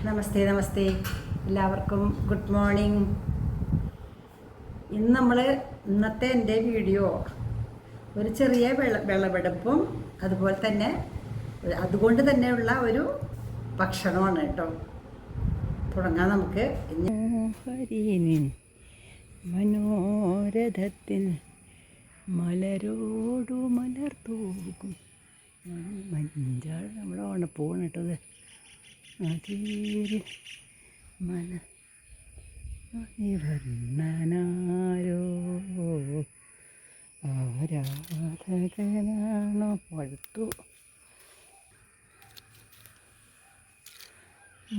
നമസ്തേ നമസ്തേ എല്ലാവർക്കും good morning. ഇന്നത്തെ എൻ്റെ വീഡിയോ ഒരു ചെറിയ വിളവെടുപ്പും അതുപോലെ തന്നെ അതുകൊണ്ട് തന്നെയുള്ള ഒരു ഭക്ഷണമാണ് കേട്ടോ. തുടങ്ങാം നമുക്ക്. മനോരഥത്തിൽ മലരോടു മലർത്തൂകും മഞ്ചാൾ നമ്മൾ ഓണപ്പൂവാണ് കേട്ടത്. അതീര് മല വർണ്ണനാരോ ആരാധകനാണോ പഴുത്തു.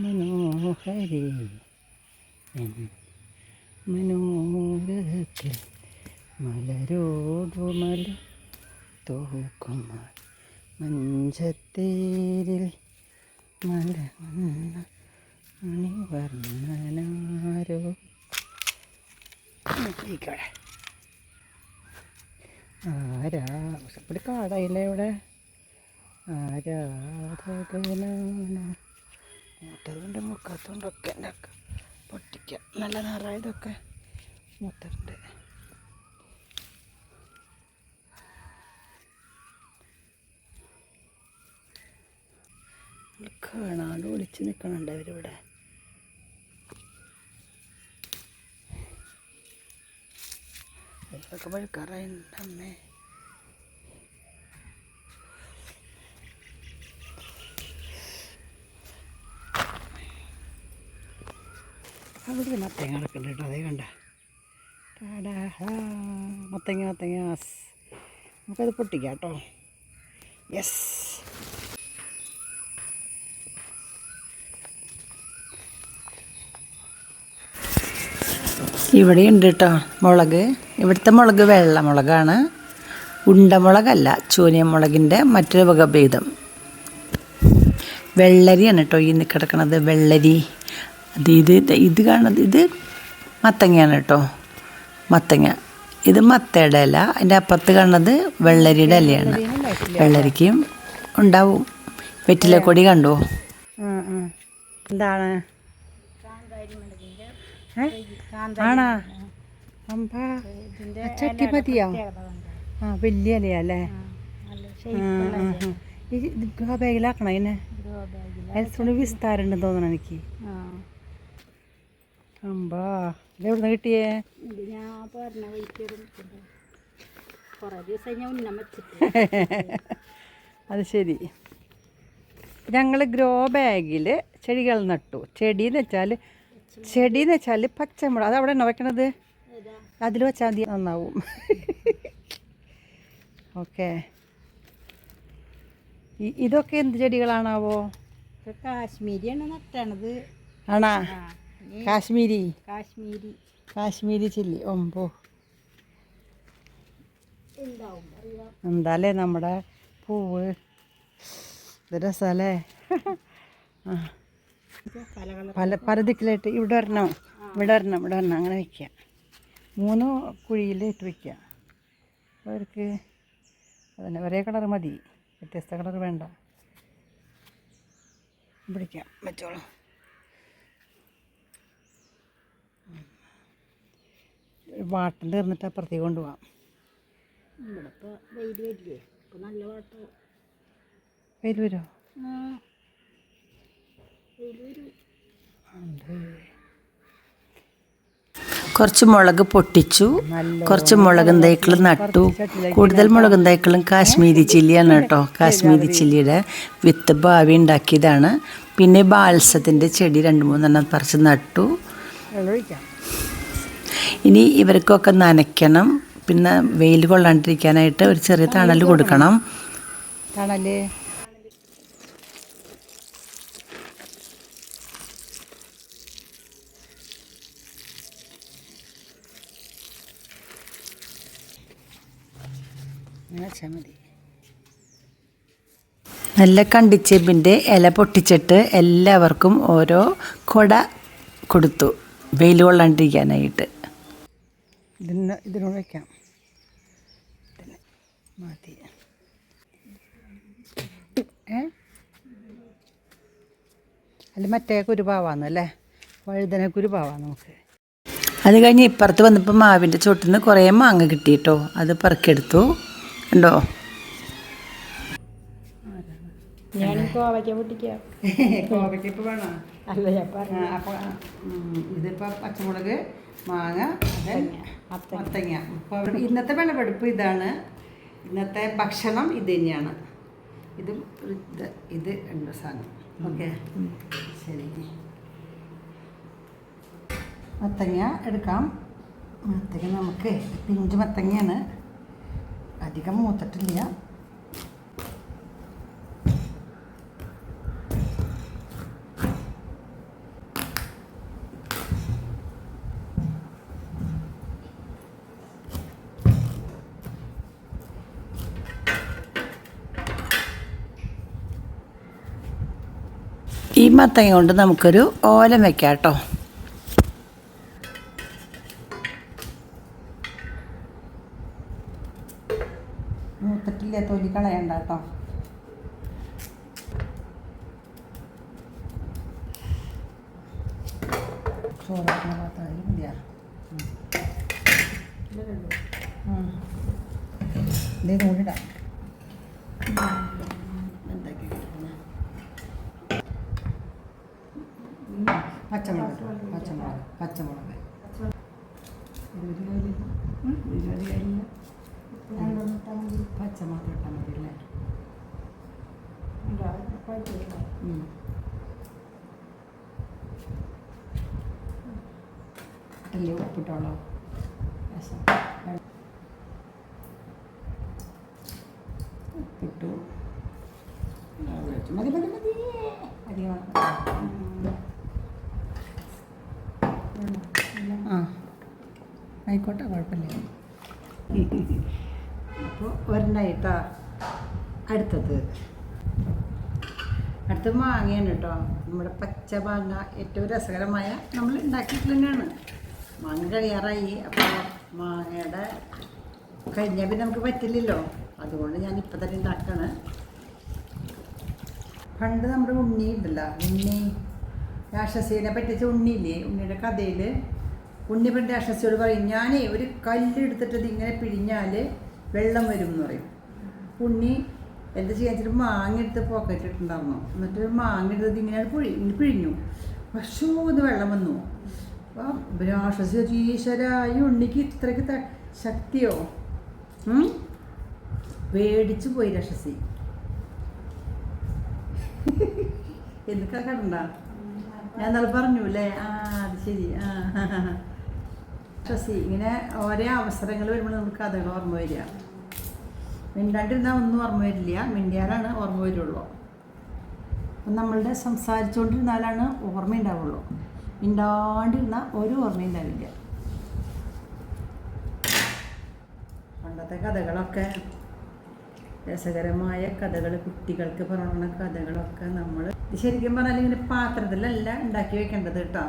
മനോഹരി മനോരഥത്തിൽ മലരോടു മല തോക്കും മഞ്ചത്തേരിൽ മണിവർണ്ണനാരോ ഇവിടെ കാടായില്ലേ ഇവിടെ. ആരാധകനാണ് മൂത്തതുണ്ട് മുക്കാത്തതുണ്ടൊക്കെ പൊട്ടിക്കാം. നല്ല നിറായതൊക്കെ മൂത്തതുണ്ട്. കാണാണ്ട് ഒളിച്ച് നിൽക്കണുണ്ട് അവരിവിടെ. ഇതൊക്കെ പഴുക്കാറായിട്ടമ്മേ. അവിടെ മത്തങ്ങ കിടക്കുന്നുണ്ട് കേട്ടോ. അതേ കണ്ട മത്തങ്ങ നമുക്കത് പൊട്ടിക്കാം കേട്ടോ. യെസ്, ഇവിടെ ഉണ്ട് കേട്ടോ മുളക്. ഇവിടുത്തെ മുളക് വെള്ള മുളകാണ്, ഉണ്ടമുളകല്ല, ചൂനിയം മുളകിൻ്റെ മറ്റൊരു വകഭേദം. വെള്ളരിയാണ് കേട്ടോ ഈ കിടക്കണത്, വെള്ളരി. ഇത് കാണുന്നത് ഇത് മത്തങ്ങയാണ് കേട്ടോ, മത്തങ്ങ. ഇത് മത്തയുടെ ഇല, അതിൻ്റെ അപ്പുറത്ത് കാണുന്നത് വെള്ളരിയുടെ ഇലയാണ്. വെള്ളരിക്കും ഉണ്ടാവും. വെറ്റിലക്കൊടി കണ്ടോ? എന്താണ് ആണാ അമ്പാ ചട്ടിപ്പതിയോ? വലിയ ഇലയല്ലേ? ഗ്രോ ബാഗിലാക്കണം അതിനെ. അതിന് വിസ്താരം ഉണ്ടെന്ന് തോന്നണം എനിക്ക്. അമ്പാ ഇതെവിടുന്ന് കിട്ടിയേ? അത് ശരി. ഞങ്ങൾ ഗ്രോ ബാഗിൽ ചെടികൾ നട്ടു. ചെടിയെന്ന് വെച്ചാൽ പച്ചമുളക്. അതവിടെ ഉണ്ടോ വെക്കണത്? അതിൽ വെച്ചാൽ മതി, നന്നാവും. ഓക്കെ. ഇതൊക്കെ എന്ത് ചെടികളാണാവോ? കാശ്മീരിയാണ് നട്ടാണത്. ആണാ? കാശ്മീരി ചില്ലി. ഒമ്പോ എന്താല്ലേ നമ്മുടെ പൂവ്. ഇത് രസമല്ലേ? പല ദിക്കിലായിട്ട് ഇവിടെ വരണം അങ്ങനെ വയ്ക്കുക. 3 കുഴിയിൽ ഇട്ട് വയ്ക്കുക. അവർക്ക് അതന്നെ ഒരേ കളർ മതി, വ്യത്യസ്ത കളർ വേണ്ട. പിടിക്കാം വെച്ചോളൂ. വാട്ടം തീർന്നിട്ട് അപ്പുറത്തേക്ക് കൊണ്ടുപോകാം. വെയിൽ വരുമോ? കുറച്ച് മുളക് പൊട്ടിച്ചു, കുറച്ച് മുളകും തൈക്കളും നട്ടു. കൂടുതൽ മുളകും തൈക്കളും കാശ്മീരി ചില്ലിയാണ് കേട്ടോ. കാശ്മീരി ചില്ലിയുടെ വിത്ത് ഭാവി ഉണ്ടാക്കിയതാണ്. പിന്നെ ബാൽസത്തിൻ്റെ ചെടി 2-3 പറിച്ച് നട്ടു. ഇനി ഇവർക്കൊക്കെ നനയ്ക്കണം. പിന്നെ വെയിൽ കൊള്ളാണ്ടിരിക്കാനായിട്ട് ഒരു ചെറിയ തണൽ കൊടുക്കണം. തണല് മതി. നല്ല കണ്ടിച്ചേമ്പിൻ്റെ ഇല പൊട്ടിച്ചിട്ട് എല്ലാവർക്കും ഓരോ കൊട കൊടുത്തു, വെയിൽ കൊള്ളാണ്ടിരിക്കാനായിട്ട്. ഇതിനോട് വയ്ക്കാം. മതി. അല്ല മറ്റേ കുരുപാവാന്ന് അല്ലേ, വഴുതന കുരുപാവാന്ന് നമുക്ക്. അത് കഴിഞ്ഞ് ഇപ്പുറത്ത് വന്നപ്പോൾ മാവിൻ്റെ ചോട്ടിൽ നിന്ന് കുറേ മാങ്ങ കിട്ടിയിട്ടോ, അത് പെറുക്കിയെടുത്തു. ഉണ്ടോ? ഞാൻ കോവയ്ക്ക പൊട്ടിക്കാം. കോവയ്ക്ക ഇപ്പോൾ വേണം. അല്ല ഞാൻ പറഞ്ഞു. അപ്പോൾ ഇതിപ്പോൾ പച്ചമുളക്, മാങ്ങ, മത്തങ്ങ. അപ്പോൾ ഇന്നത്തെ വിളവെടുപ്പ് ഇതാണ്. ഇന്നത്തെ ഭക്ഷണം ഇത് തന്നെയാണ്. ഇത് ഉണ്ട് സാധനം. ഓക്കെ, ശരി. മത്തങ്ങ എടുക്കാം. മത്തങ്ങ നമുക്ക് പിഞ്ച് മത്തങ്ങയാണ്, അധികം മൂത്തിട്ടില്ല. ഈ മത്തങ്ങ കൊണ്ട് നമുക്കൊരു ഓലം വെക്കാം കേട്ടോ. മൂത്തിട്ടില്ല, തൊലി കളയണ്ട കേട്ടോ. ചോറാക്കുന്ന പാത്രം മതിയാ. ഇതേ കൂടിടാം. പച്ചമുളക് പച്ചമുളക് പച്ചമുളക് ഇട്ടാൽ മതി അല്ലേ? അല്ലേ ഉപ്പിട്ടോളോ? ഉപ്പിട്ടു. മതി മതി മതി, അധികം ആ ആയിക്കോട്ടെ, കുഴപ്പമില്ല. അപ്പോൾ ഒരെണ്ണായിട്ടാ. അടുത്തത് മാങ്ങയാണ് കേട്ടോ. നമ്മുടെ പച്ച മാങ്ങ ഏറ്റവും രസകരമായ നമ്മൾ ഉണ്ടാക്കിയിട്ട് തന്നെയാണ്. മാങ്ങ കഴിയാറായി. അപ്പോൾ മാങ്ങയുടെ കഴിഞ്ഞാൽ പിന്നെ നമുക്ക് പറ്റില്ലല്ലോ, അതുകൊണ്ട് ഞാൻ ഇപ്പം തന്നെ ഉണ്ടാക്കുകയാണ്. പണ്ട് നമ്മുടെ ഉണ്ണി ഉണ്ടല്ലോ, ഉണ്ണി രാക്ഷസിനെ പറ്റിച്ച ഉണ്ണിയില്ലേ, ഉണ്ണിയുടെ കഥയിൽ ഉണ്ണി പണ്ട് രാക്ഷസിയോട് പറയും, ഞാനേ ഒരു കല്ലെടുത്തിട്ട് ഇതിങ്ങനെ പിഴിഞ്ഞാൽ വെള്ളം വരും എന്ന് പറയും. ഉണ്ണി എന്താ ചെയ്യാൻ വെച്ചിട്ട് മാങ്ങ എടുത്ത് പോക്കറ്റിട്ടുണ്ടായിരുന്നു. എന്നിട്ട് മാങ്ങ എടുത്തത് ഇങ്ങനെ പിഴിഞ്ഞു. പക്ഷേ ഇത് വെള്ളം വന്നു. അപ്പം രാക്ഷസി ഈശ്വര, ഈ ഉണ്ണിക്ക് ഇത്രയ്ക്ക് ശക്തിയോ? പേടിച്ചു പോയി രാക്ഷസി. എന്തൊക്കെ കണ്ട ഞാൻ നാളെ പറഞ്ഞു അല്ലേ? അത് ശരി. രാക്ഷസി ഇങ്ങനെ ഓരോ അവസരങ്ങൾ വരുമ്പോൾ നമുക്ക് കഥകൾ ഓർമ്മ വരിക. മിണ്ടാണ്ടിരുന്നാൽ ഒന്നും ഓർമ്മ വരില്ല, മിണ്ടിയാലാണ് ഓർമ്മ വരുള്ളൂ. അപ്പം നമ്മളുടെ സംസാരിച്ചുകൊണ്ടിരുന്നാലാണ് ഓർമ്മ ഉണ്ടാവുള്ളൂ. മിണ്ടാണ്ടിരുന്നാൽ ഒരു ഓർമ്മ ഉണ്ടാവില്ല. പണ്ടത്തെ കഥകളൊക്കെ രസകരമായ കഥകൾ, കുട്ടികൾക്ക് പറയുന്ന കഥകളൊക്കെ നമ്മൾ ശരിക്കും പറഞ്ഞാൽ ഇങ്ങനെ പാത്രത്തിലല്ല ഉണ്ടാക്കി വെക്കേണ്ടത് കേട്ടോ.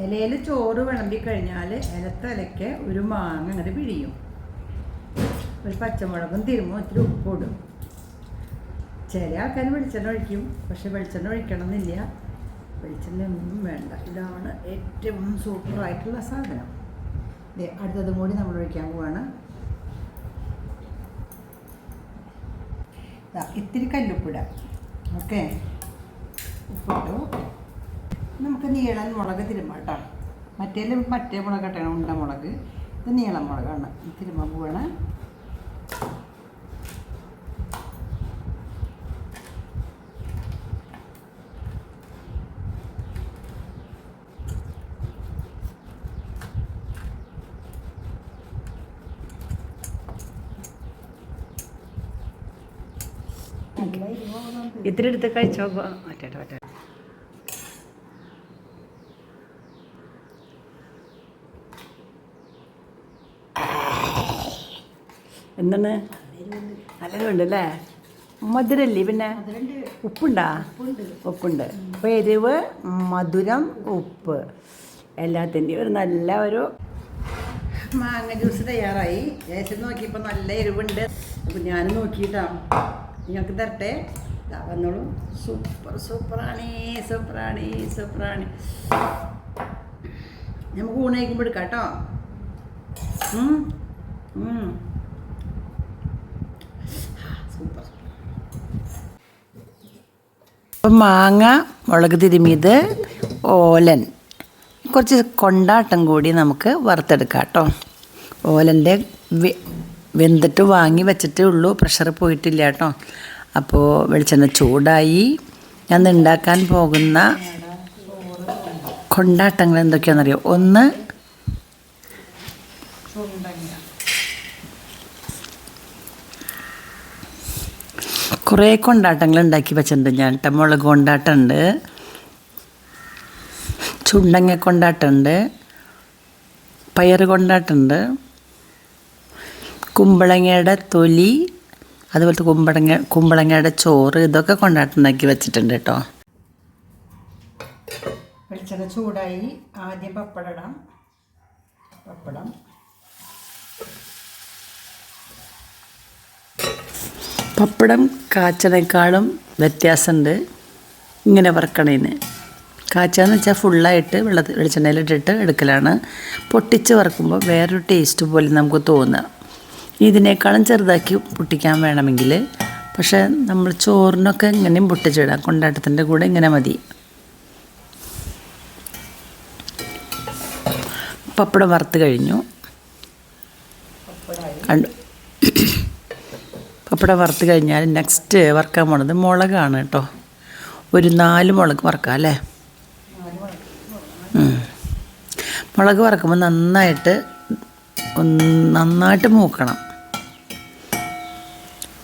ഇലയിൽ ചോറ് വിളമ്പി കഴിഞ്ഞാൽ ഇലത്തലയ്ക്ക് ഒരു മാങ്ങ അങ്ങനെ പിഴിയും, ഒരു പച്ചമുളകും തിരുമ്പും ഇത്തിരി ഉപ്പിടും. ചില ആൾക്കാർ വെളിച്ചെണ്ണ ഒഴിക്കും, പക്ഷെ വെളിച്ചെണ്ണ ഒഴിക്കണം എന്നില്ല. വെളിച്ചെണ്ണ ഒന്നും വേണ്ട. ഇതാണ് ഏറ്റവും സൂപ്പറായിട്ടുള്ള സാധനം. അടുത്തതും കൂടി നമ്മൾ ഒഴിക്കാൻ പോവാണ്. ഇത്തിരി കല്ലുപ്പിടാം. ഓക്കെ, ഉപ്പിട്ടു. നമുക്ക് നീളൻ മുളക് തിരുമ്പാം കേട്ടോ. മറ്റേ മുളക് കട്ടണം, ഉണ്ട മുളക്. ഇത് നീളം മുളകാണ്. തിരുമ്പാൻ പോവാണ്. ഇത്തിരി എടുത്ത് കഴിച്ചോ. മറ്റേ എന്താണ് നല്ലതുണ്ടല്ലേ? മധുരല്ലേ? പിന്നെ ഉപ്പുണ്ടാ? ഉപ്പുണ്ട്. അപ്പോൾ എരിവ്, മധുരം, ഉപ്പ് എല്ലാത്തിൻ്റെയും ഒരു നല്ല ഒരു മാങ്ങ ജ്യൂസ് തയ്യാറായി. ശേഷം നോക്കിയപ്പോൾ നല്ല എരിവുണ്ട്. അപ്പോൾ ഞാൻ നോക്കിയിട്ടാ നിങ്ങൾക്ക് തരട്ടെ. വന്നോളൂ. സൂപ്പറാണി. നമുക്ക് ഊണ് കഴിക്കുമ്പോൾ എടുക്കാം കേട്ടോ. സൂപ്പർ. അപ്പം മാങ്ങ, മുളക് തിരുമിയത്, ഓലൻ, കുറച്ച് കൊണ്ടാട്ടം കൂടി നമുക്ക് വറുത്തെടുക്കാം കേട്ടോ. ഓലൻ്റെ വെന്തിട്ട് വാങ്ങി വെച്ചിട്ടേ ഉള്ളൂ, പ്രഷർ പോയിട്ടില്ല കേട്ടോ. അപ്പോൾ വെളിച്ചെണ്ണ ചൂടായി. ഞാൻ ഉണ്ടാക്കാൻ പോകുന്ന കൊണ്ടാട്ടങ്ങൾ എന്തൊക്കെയാണെന്നറിയോ? ഒന്ന് കുറേ കൊണ്ടാട്ടങ്ങൾ ഉണ്ടാക്കി വെച്ചിട്ടുണ്ട് ഞാൻ കേട്ടോ. മുളക് കൊണ്ടാട്ടമുണ്ട്, ചുണ്ടങ്ങ കൊണ്ടാട്ടമുണ്ട്, പയറ് കൊണ്ടാട്ടമുണ്ട്, കുമ്പളങ്ങയുടെ തൊലി, അതുപോലത്തെ കുമ്പളങ്ങയുടെ ചോറ്, ഇതൊക്കെ കൊണ്ടാട്ടുണ്ടാക്കി വെച്ചിട്ടുണ്ട് കേട്ടോ. വെളിച്ചെണ്ണ ചൂടായി. ആദ്യം പപ്പടം ഇടാം. പപ്പടം കാച്ചനേക്കാളും വ്യത്യാസമുണ്ട് ഇങ്ങനെ വറുക്കണേന്. കാച്ചാന്ന് വെച്ചാൽ ഫുള്ളായിട്ട് വെളിച്ചെണ്ണയിലിട്ടിട്ട് എടുക്കലാണ്. പൊട്ടിച്ച് വറുക്കുമ്പോൾ വേറൊരു ടേസ്റ്റ് പോലെ നമുക്ക് തോന്നുക. ഇതിനേക്കാളും ചെറുതാക്കി പൊട്ടിക്കാൻ വേണമെങ്കിൽ, പക്ഷേ നമ്മൾ ചോറിനൊക്കെ ഇങ്ങനെയും പൊട്ടിച്ചിടാം. കൊണ്ടാട്ടത്തിൻ്റെ കൂടെ ഇങ്ങനെ മതി. പപ്പടം വറുത്ത് കഴിഞ്ഞു. പപ്പടം വറുത്ത് കഴിഞ്ഞാൽ നെക്സ്റ്റ് വറുക്കാൻ പോണത് മുളകാണ് കേട്ടോ. ഒരു 4 മുളക് വറുക്കാം അല്ലേ. മുളക് വറുക്കുമ്പോൾ നന്നായിട്ട് മൂക്കണം.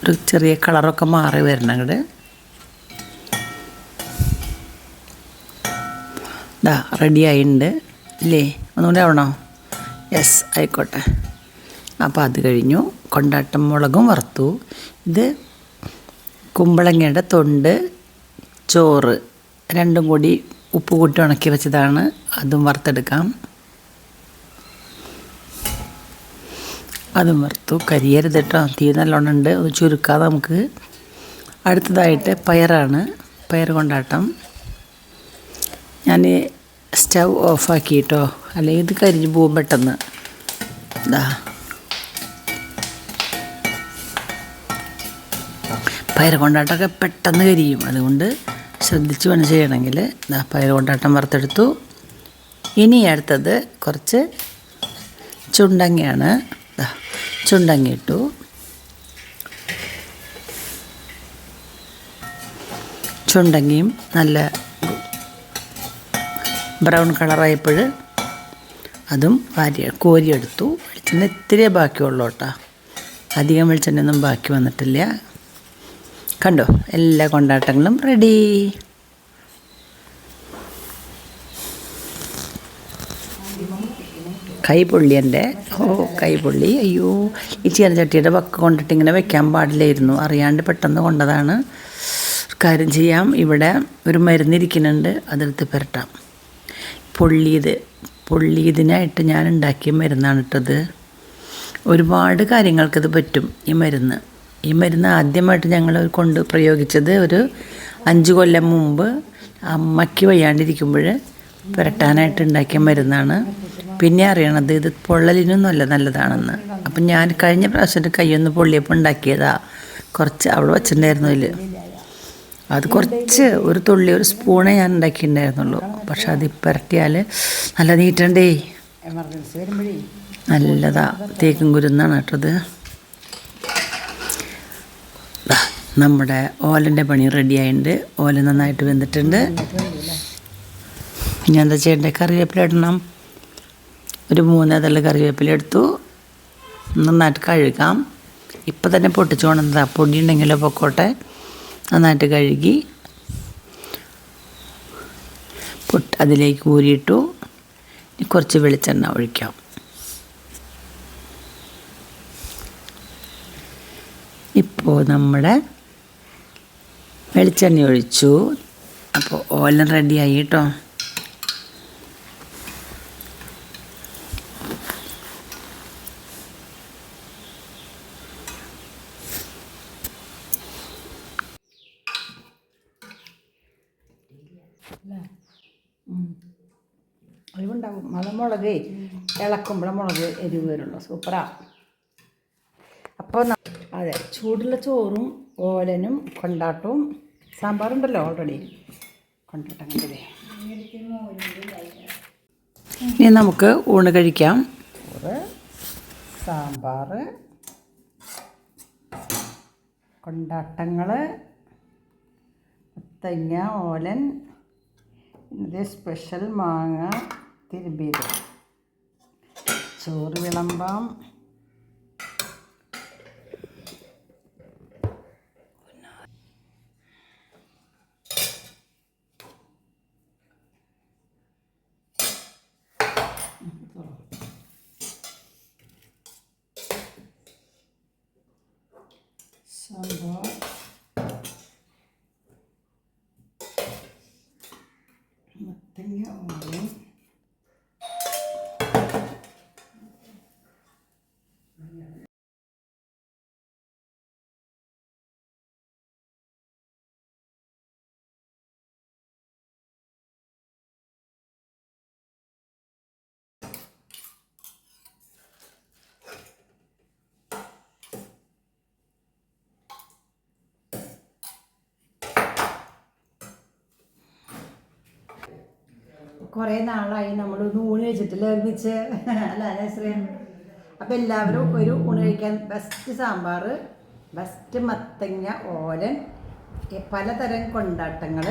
ഒരു ചെറിയ കളറൊക്കെ മാറി വരണം. അങ്ങോട്ട് റെഡി ആയിട്ടുണ്ട് ഇല്ലേ? ഒന്നുകൂടെ ആവണോ? യെസ്, ആയിക്കോട്ടെ. അപ്പോൾ അത് കഴിഞ്ഞു. കൊണ്ടാട്ടം മുളകും വറുത്തു. ഇത് കുമ്പളങ്ങയുടെ തൊണ്ട്, ചോറ് രണ്ടും കൂടി ഉപ്പ് കൂട്ടി ഉണക്കി വെച്ചതാണ്. അതും വറുത്തെടുക്കാം. അതും വറുത്തു. കരിയരുത് കേട്ടോ, തീ നല്ലോണം ഉണ്ട്, അത് ചുരുക്കാതെ നമുക്ക്. അടുത്തതായിട്ട് പയറാണ്, പയർ കൊണ്ടാട്ടം. ഞാൻ സ്റ്റൗ ഓഫാക്കി കേട്ടോ, അല്ലെങ്കിൽ ഇത് കരിഞ്ഞ് പോകും പെട്ടെന്ന്. പയർ കൊണ്ടാട്ടമൊക്കെ പെട്ടെന്ന് കരിയും, അതുകൊണ്ട് ശ്രദ്ധിച്ച് വേണം ചെയ്യണമെങ്കിൽ. പയർ കൊണ്ടാട്ടം വറുത്തെടുത്തു. ഇനി അടുത്തത് കുറച്ച് ചുണ്ടങ്ങയാണ്. ചുണ്ടങ്ങ ഇട്ടു. ചുണ്ടങ്ങയും നല്ല ബ്രൗൺ കളറായപ്പോൾ അതും കോരിയെടുത്തു. വെളിച്ചെണ്ണ ഇത്തിരി ബാക്കിയുള്ളൂ കേട്ടോ, അധികം വെളിച്ചെണ്ണയൊന്നും ബാക്കി വന്നിട്ടില്ല. കണ്ടോ, എല്ലാ കൊണ്ടാട്ടങ്ങളും റെഡി. കൈ പൊള്ളി എൻ്റെ. കൈ പൊള്ളി. അയ്യോ, ഈ ചീനച്ചട്ടിയുടെ വക്ക് കൊണ്ടിട്ട് ഇങ്ങനെ വെക്കാൻ പാടില്ലായിരുന്നു, അറിയാണ്ട് പെട്ടെന്ന് കൊണ്ടതാണ്. കാര്യം ചെയ്യാം, ഇവിടെ ഒരു മരുന്നിരിക്കുന്നുണ്ട്, അതെടുത്ത് പുരട്ടാം. പൊള്ളിയതിനായിട്ട് ഞാൻ ഉണ്ടാക്കിയ മരുന്നാണ് ഇട്ടത്. ഒരുപാട് കാര്യങ്ങൾക്കിത് പറ്റും ഈ മരുന്ന്. ഈ മരുന്ന് ആദ്യമായിട്ട് ഞങ്ങൾ പ്രയോഗിച്ചത് ഒരു 5 കൊല്ലം മുമ്പ് അമ്മയ്ക്ക് വയ്യാണ്ടിരിക്കുമ്പോൾ പുരട്ടാനായിട്ട് ഉണ്ടാക്കിയ മരുന്നാണ്. പിന്നെ അറിയണത് ഇത് പൊള്ളലിനൊന്നുമല്ല നല്ലതാണെന്ന്. അപ്പം ഞാൻ കഴിഞ്ഞ പ്രാവശ്യം കൈയൊന്ന് പൊള്ളിയപ്പോൾ ഉണ്ടാക്കിയതാ. കുറച്ച് അവിടെ വച്ചിട്ടുണ്ടായിരുന്നു അതിൽ. അത് കുറച്ച് ഒരു തുള്ളി, ഒരു സ്പൂണേ ഞാൻ ഉണ്ടാക്കിയിട്ടുണ്ടായിരുന്നുള്ളൂ. പക്ഷെ അത് പുരട്ടിയാൽ നല്ല നീറ്റണ്ടേ, നല്ലതാ. തേക്കും കുരുന്നാണ് കേട്ടത്. നമ്മുടെ ഓലൻ്റെ പണി റെഡി ആയിട്ടുണ്ട്. ഓല നന്നായിട്ട് വെന്തിട്ടുണ്ട്. ഇനി എന്താ ചെയ്യേണ്ടത്? കറിവേപ്പില ഇടണം. ഒരു 3 ഇതള് കറിവേപ്പില എടുത്തു. നന്നായിട്ട് കഴുകാം. ഇപ്പം തന്നെ പൊട്ടിച്ച് കൊണ്ടുവന്നതാ, പൊടി ഉണ്ടെങ്കിലോ പൊക്കോട്ടെ. നന്നായിട്ട് കഴുകി അതിലേക്ക് ഊരിയിട്ടു. കുറച്ച് വെളിച്ചെണ്ണ ഒഴിക്കാം. ഇപ്പോൾ നമ്മുടെ വെളിച്ചെണ്ണ ഒഴിച്ചു. അപ്പോൾ ഓലൻ റെഡിയായി കേട്ടോ. ഉണ്ടാവും. അത് മുളക് ഇളക്കുമ്പോഴേ മുളക് എരിവ് വരുള്ളൂ. സൂപ്പറാ. അപ്പോൾ അതെ, ചൂടുള്ള ചോറും ഓലനും കൊണ്ടാട്ടവും സാമ്പാറുണ്ടല്ലോ ഓൾറെഡി. കൊണ്ടാട്ടം കണ്ടില്ലേ. ഇനി നമുക്ക് ഊണ് കഴിക്കാം. ചോറ്, സാമ്പാർ, കൊണ്ടാട്ടങ്ങൾ, മത്തങ്ങ, ഓലൻ, ഇത് സ്പെഷ്യൽ മാങ്ങ തിരുമ്പിയത്, ചോറ് വിളമ്പാം. സാമ്പാർ, മത്തങ്ങ, ഓലൻ, കുറേ നാളായി നമ്മൾ ഊണ് കഴിച്ചിട്ടില്ല ഒരുമിച്ച്, അല്ല നസ്രിയ? അപ്പോൾ എല്ലാവരും ഒരു ഊണ് കഴിക്കാൻ. ബെസ്റ്റ് സാമ്പാർ, ബെസ്റ്റ് മത്തങ്ങ ഓലൻ, പലതരം കൊണ്ടാട്ടങ്ങൾ,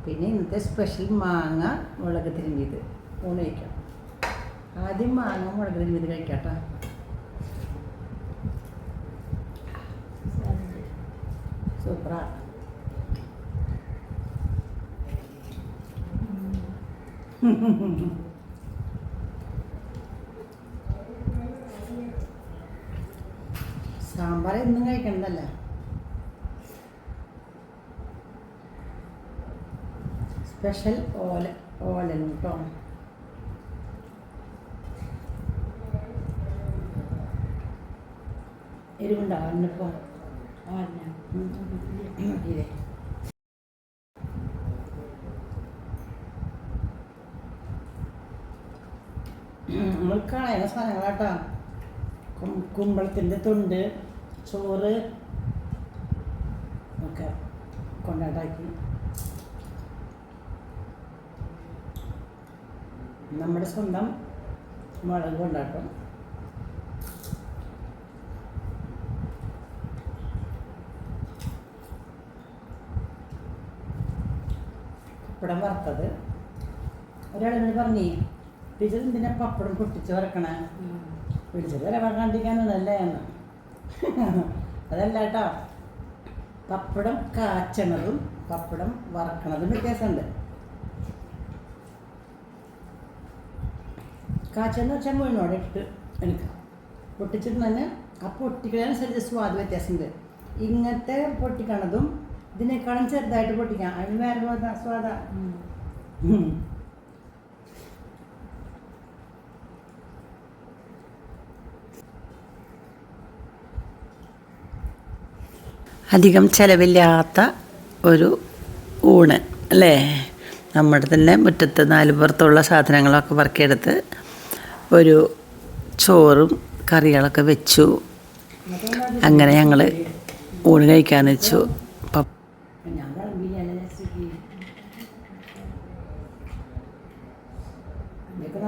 പിന്നെ ഇന്നത്തെ സ്പെഷ്യൽ മാങ്ങ മുളക് തിരുമ്പിയത്. ഊണ് കഴിക്കാം. ആദ്യം മാങ്ങ മുളക് തിരുമ്പിയത് കഴിക്കാം കേട്ടോ. സൂപ്പറാണ്. സാമ്പാർ എന്നും കഴിക്കണതല്ല. സ്പെഷ്യൽ ഓലൻ കേട്ടോ. എരിവുണ്ടാവും ഇപ്പോൾ. ഇല്ലേ, നമ്മൾ കളയുന്ന സാധനങ്ങളാട്ടോ. കുമ്പളത്തിൻ്റെ തൊണ്ട്, ചോറ് ഒക്കെ കൊണ്ടാട്ടാക്കി. നമ്മുടെ സ്വന്തം മുളക് കൊണ്ടാട്ടം. പപ്പടം വറുത്തത്. ഒരാളെന്നോട് പറഞ്ഞേ, ടീച്ചർ എന്തിനാ പപ്പടം പൊട്ടിച്ച് വറക്കണേ? പിടിച്ചത് വരെ കണ്ടിക്കാനല്ലേ എന്ന്. അതല്ല കേട്ടോ, പപ്പടം കാച്ചണതും പപ്പടം വറക്കണതും വ്യത്യാസമുണ്ട്. കാച്ചെന്ന് വെച്ചാൽ മുഴുവനോടെ ഇട്ടിട്ട് എടുക്കാം. പൊട്ടിച്ചിട്ട് തന്നെ ആ പൊട്ടിക്കുന്നതിനനുസരിച്ച് സ്വാദ് വ്യത്യാസമുണ്ട്. ഇങ്ങനത്തെ പൊട്ടിക്കണതും ഇതിനേക്കാളും ചെറുതായിട്ട് പൊട്ടിക്കാം, അതിന് വേറെ സ്വാദാണ്. അധികം ചിലവില്ലാത്ത ഒരു ഊണ് അല്ലേ? നമ്മുടെ തന്നെ മുറ്റത്ത് നാലുപുറത്തുള്ള സാധനങ്ങളൊക്കെ പറക്കിയെടുത്ത് ഒരു ചോറും കറികളൊക്കെ വെച്ചു. അങ്ങനെ ഞങ്ങൾ ഊണ് കഴിക്കാമെന്ന് വെച്ചു.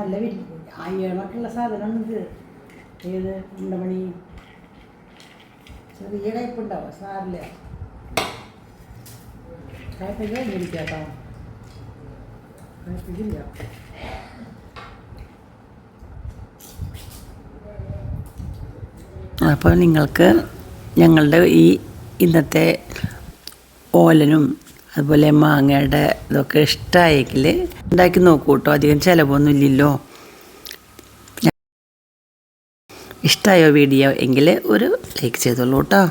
നല്ല അയ്യണൊക്കെയുള്ള സാധനമാണ് ഇത്. ഏത് ഉണ്ടമണി ചെറിയ ടൈപ്പുണ്ടാവും, സാറില്ല. കായ്പയ്യ കഴിഞ്ഞിരിക്കാട്ടോ, കായ്പയ്യില്ല. അപ്പോൾ നിങ്ങൾക്ക് ഞങ്ങളുടെ ഈ ഇന്നത്തെ ഓലനും അതുപോലെ മാങ്ങയുടെ ഇതൊക്കെ ഇഷ്ടമായെങ്കിൽ ഉണ്ടാക്കി നോക്കൂ കേട്ടോ. അധികം ചിലവൊന്നും ഇല്ലല്ലോ. ഇഷ്ടമായോ വീഡിയോ എങ്കിൽ ഒരു ലൈക്ക് ചെയ്തോളൂ കേട്ടോ.